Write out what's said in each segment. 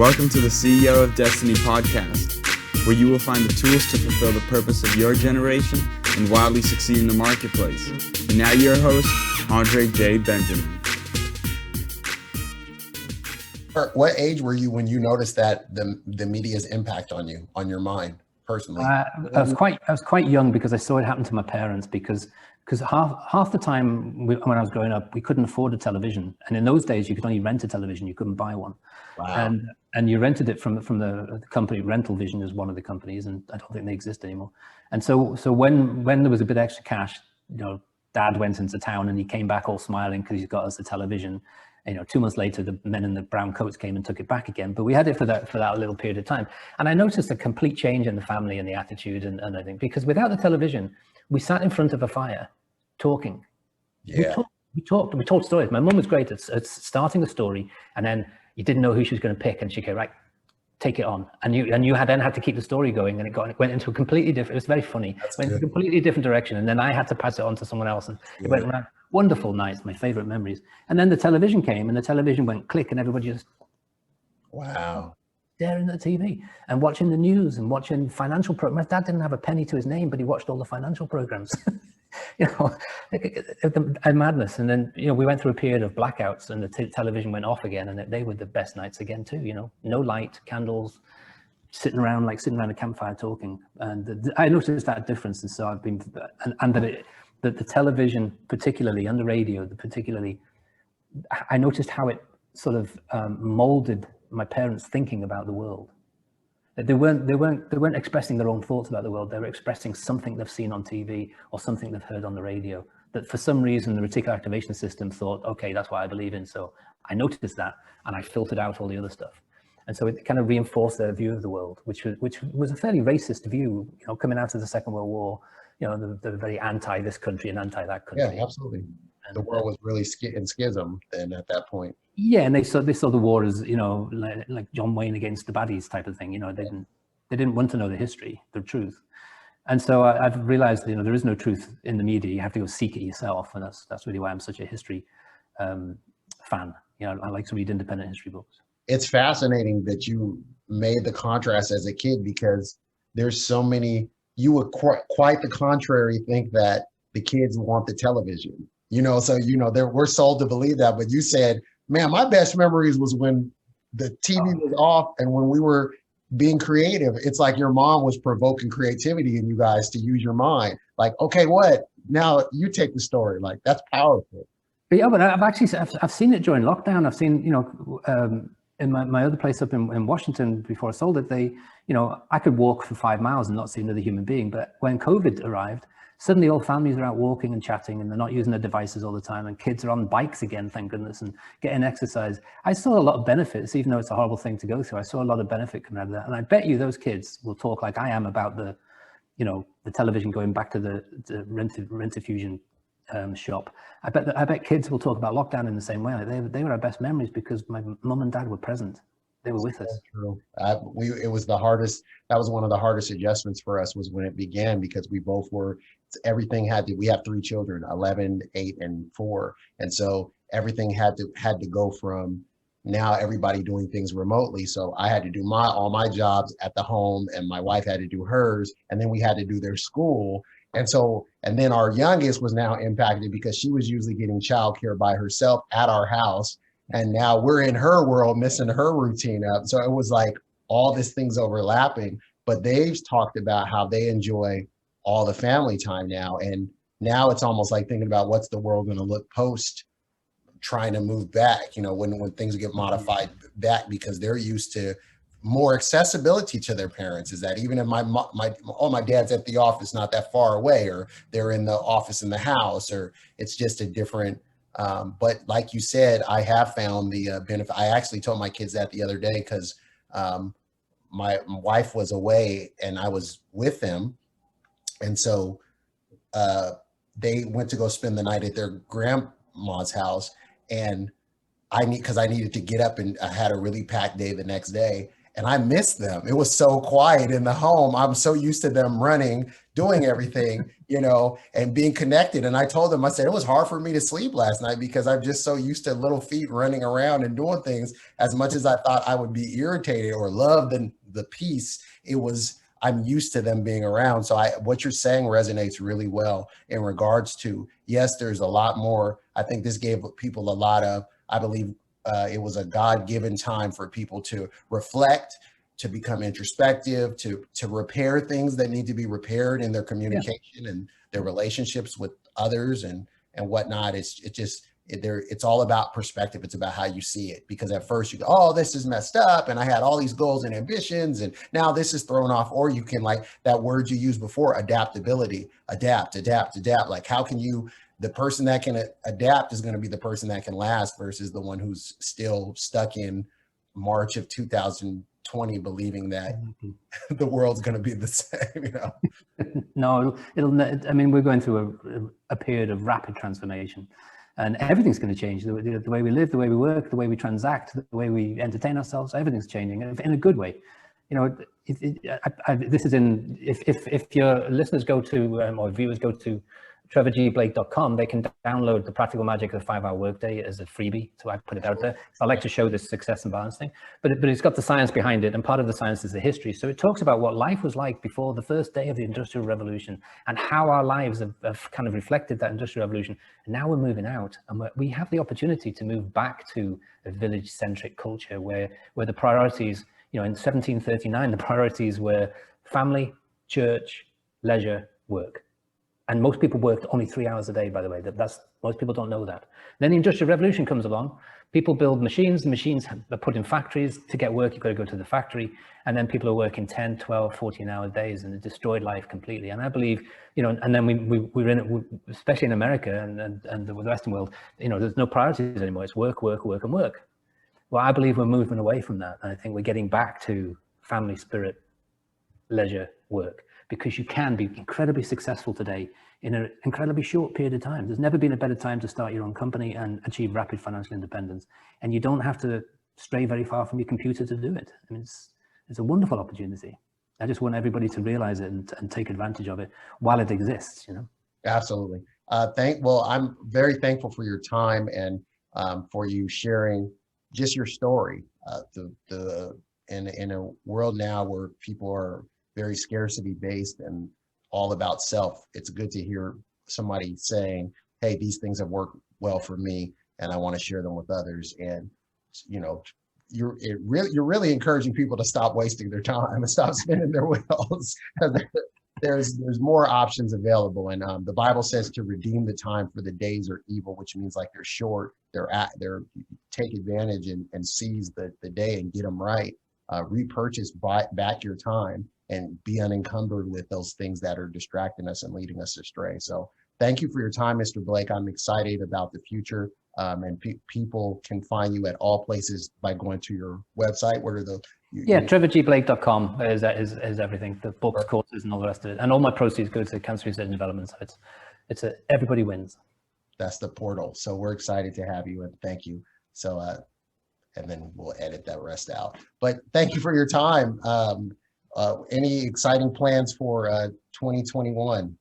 Welcome to the CEO of Destiny podcast, where you will find the tools to fulfill the purpose of your generation and wildly succeed in the marketplace. And now your host, Andre J. Benjamin. What age were you when you noticed that the media's impact on you, on your mind personally? I was quite young because I saw it happen to my parents because half the time when I was growing up, we couldn't afford a television. And in those days, you could only rent a television. You couldn't buy one. Wow. And you rented it from the company. Rental Vision is one of the companies, and I don't think they exist anymore. And so when there was a bit extra cash, Dad went into town and he came back all smiling because he's got us a television. 2 months later, the men in the brown coats came and took it back again. But we had it for that little period of time. And I noticed a complete change in the family and the attitude and I think because without the television, we sat in front of a fire talking. Yeah. We told stories. My mum was great at starting a story, and then you didn't know who she was going to pick, and she go, right, take it on. And you had to keep the story going, and it went into a completely different, it was very funny. Went into a completely different direction. And then I had to pass it on to someone else, and it went around. Wonderful nights, my favorite memories. And then the television came, and the television went click, and everybody just staring at the TV and watching the news and watching financial programs. My dad didn't have a penny to his name, but he watched all the financial programs. A madness. And then we went through a period of blackouts, and the television went off again, and they were the best nights again too. No light, candles, sitting around a campfire talking. And I noticed that difference, and so I've been that the television, particularly, and the radio, I noticed how it sort of molded my parents' thinking about the world. They weren't expressing their own thoughts about the world. They were expressing something they've seen on TV or something they've heard on the radio. That for some reason the reticular activation system thought, okay, that's what I believe in. So I noticed that, and I filtered out all the other stuff. And so it kind of reinforced their view of the world, which was a fairly racist view. Coming out of the Second World War. They're very anti this country and anti that country. Yeah, absolutely. And the world was really in schism then at that point. Yeah, and they saw the war as like John Wayne against the baddies type of thing. They didn't want to know the history, the truth. And so I've realized there is no truth in the media. You have to go seek it yourself, and that's really why I'm such a history fan. I like to read independent history books. It's fascinating that you made the contrast as a kid, because there's so many. You would quite the contrary think that the kids want the television, so we're sold to believe that. But you said, man, my best memories was when the TV was off and when we were being creative. It's like your mom was provoking creativity in you guys to use your mind. Like, okay, what? Now you take the story. Like, that's powerful. But yeah, but I've seen it during lockdown. I've seen, in my other place up in Washington before I sold it, I could walk for 5 miles and not see another human being. But when COVID arrived, suddenly all families are out walking and chatting, and they're not using their devices all the time. And kids are on bikes again, thank goodness, and getting exercise. I saw a lot of benefits, even though it's a horrible thing to go through. I saw a lot of benefit coming out of that. And I bet you those kids will talk like I am about the television going back to the Rent-A-Fusion shop. I bet kids will talk about lockdown in the same way. Like they were our best memories because my mum and dad were present. They were with us. That's true. It was the hardest. That was one of the hardest adjustments for us, was when it began, because we both were. We have 3 children, 11, 8, and 4, and so everything had to go from now everybody doing things remotely. So I had to do all my jobs at the home, and my wife had to do hers, and then we had to do their school. And then our youngest was now impacted because she was usually getting childcare by herself at our house. And now we're in her world, missing her routine up. So it was like all these things overlapping, but they've talked about how they enjoy all the family time now. And now it's almost like thinking about what's the world going to look post trying to move back, when things get modified back, because they're used to more accessibility to their parents. Is that even if my dad's at the office not that far away, or they're in the office in the house, or it's just a different, but like you said, I have found the benefit. I actually told my kids that the other day, because my wife was away and I was with them. And so they went to go spend the night at their grandma's house, and because I needed to get up, and I had a really packed day the next day. and I missed them. It was so quiet in the home. I'm so used to them running, doing everything, and being connected. And I told them, I said, it was hard for me to sleep last night because I'm just so used to little feet running around and doing things. As much as I thought I would be irritated or love the peace, I'm used to them being around. So what you're saying resonates really well in regards to, yes, there's a lot more. I think this gave people a lot of, I believe it was a God-given time for people to reflect, to become introspective, to repair things that need to be repaired in their communication and their relationships with others and whatnot. It's all about perspective. It's about how you see it, because at first you go, oh, this is messed up, and I had all these goals and ambitions, and now this is thrown off. Or you can, like that word you used before, adaptability, adapt. Like, how can the person that can adapt is going to be the person that can last versus the one who's still stuck in March of 2020 believing that the world's going to be the same. No, we're going through a period of rapid transformation. And everything's going to change. The way we live, the way we work, the way we transact, the way we entertain ourselves, everything's changing in a good way. This is if your listeners go to, or viewers go to trevorgblake.com, they can download The Practical Magic of the 5-Hour Workday as a freebie. So I put it out there. So I like to show this success and balance thing, but it's got the science behind it. And part of the science is the history. So it talks about what life was like before the first day of the Industrial Revolution and how our lives have kind of reflected that Industrial Revolution. And now we're moving out, and we have the opportunity to move back to a village-centric culture where the priorities, in 1739, the priorities were family, church, leisure, work. And most people worked only 3 hours a day, by the way. Most people don't know that. Then the Industrial Revolution comes along. People build machines. The machines are put in factories. To get work, you've got to go to the factory. And then people are working 10, 12, 14-hour days, and it destroyed life completely. And I believe, and then we're in it, especially in America and the Western world, there's no priorities anymore. It's work, work, work, and work. Well, I believe we're moving away from that. And I think we're getting back to family, spirit, leisure, work. Because you can be incredibly successful today in an incredibly short period of time. There's never been a better time to start your own company and achieve rapid financial independence. And you don't have to stray very far from your computer to do it. I mean, it's a wonderful opportunity. I just want everybody to realize it and take advantage of it while it exists, Absolutely. I'm very thankful for your time and for you sharing just your story. In a world now where people are very scarcity based and all about self, it's good to hear somebody saying, hey, these things have worked well for me and I want to share them with others. And you're really encouraging people to stop wasting their time and stop spinning their wheels. There's more options available, and the Bible says to redeem the time, for the days are evil, which means like they're short. They're take advantage and seize the day and get them right. Repurchase back your time and be unencumbered with those things that are distracting us and leading us astray. So thank you for your time, Mr. Blake. I'm excited about the future. And people can find you at all places by going to your website. What are the... trevorgblake.com is everything. The books, courses, and all the rest of it. And all my proceeds go to cancer research and development. So everybody wins. That's the portal. So we're excited to have you, and thank you. So, and then we'll edit that rest out. But thank you for your time. Any exciting plans for 2021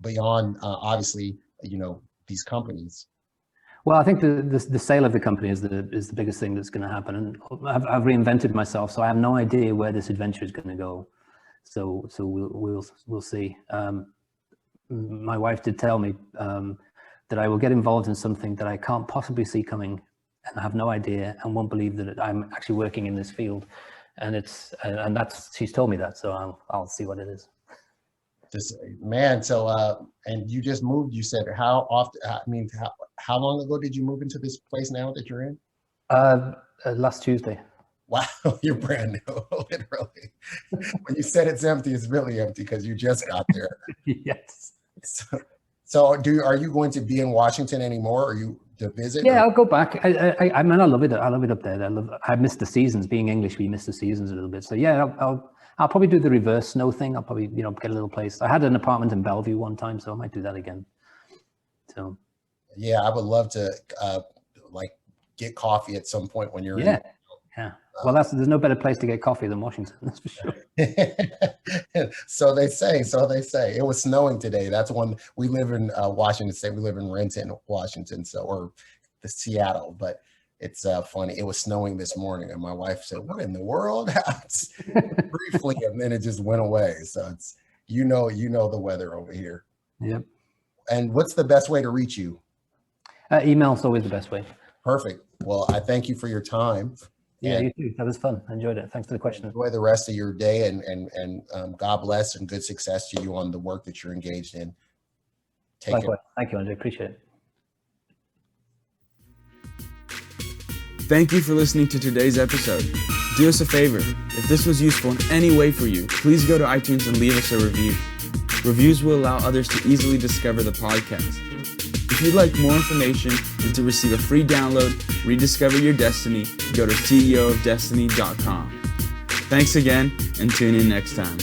beyond, obviously, these companies? Well, I think the sale of the company is the biggest thing that's going to happen, and I've reinvented myself, so I have no idea where this adventure is going to go. So we'll see. My wife did tell me that I will get involved in something that I can't possibly see coming, and I have no idea, and won't believe that I'm actually working in this field. And she's told me that, so I'll see what it is. And you just moved, you said, how often, how long ago did you move into this place now that you're in? Last Tuesday. Wow, you're brand new, literally. When you said it's empty, it's really empty because you just got there. Yes. So are you going to be in Washington anymore? Are you to visit? Yeah, I'll go back. I love it. I love it up there. I miss the seasons. Being English, we miss the seasons a little bit. So yeah, I'll probably do the reverse snow thing. I'll probably get a little place. I had an apartment in Bellevue one time, so I might do that again. So yeah, I would love to get coffee at some point when you're in. Yeah. Well, there's no better place to get coffee than Washington, that's for sure. So they say. It was snowing today. That's when we live in Washington State. We live in Renton, Washington, or the Seattle. But it's funny. It was snowing this morning, and my wife said, "What in the world?" Briefly, and then it just went away. So it's you know the weather over here. Yep. And what's the best way to reach you? Email's always the best way. Perfect. Well, I thank you for your time. Yeah, you too. That was fun. I enjoyed it. Thanks for the question. Enjoy the rest of your day, and God bless and good success to you on the work that you're engaged in. Take care. Thank you, Andre. Appreciate it. Thank you for listening to today's episode. Do us a favor. If this was useful in any way for you, please go to iTunes and leave us a review. Reviews will allow others to easily discover the podcast. If you'd like more information and to receive a free download, Rediscover Your Destiny, go to ceoofdestiny.com. Thanks again, and tune in next time.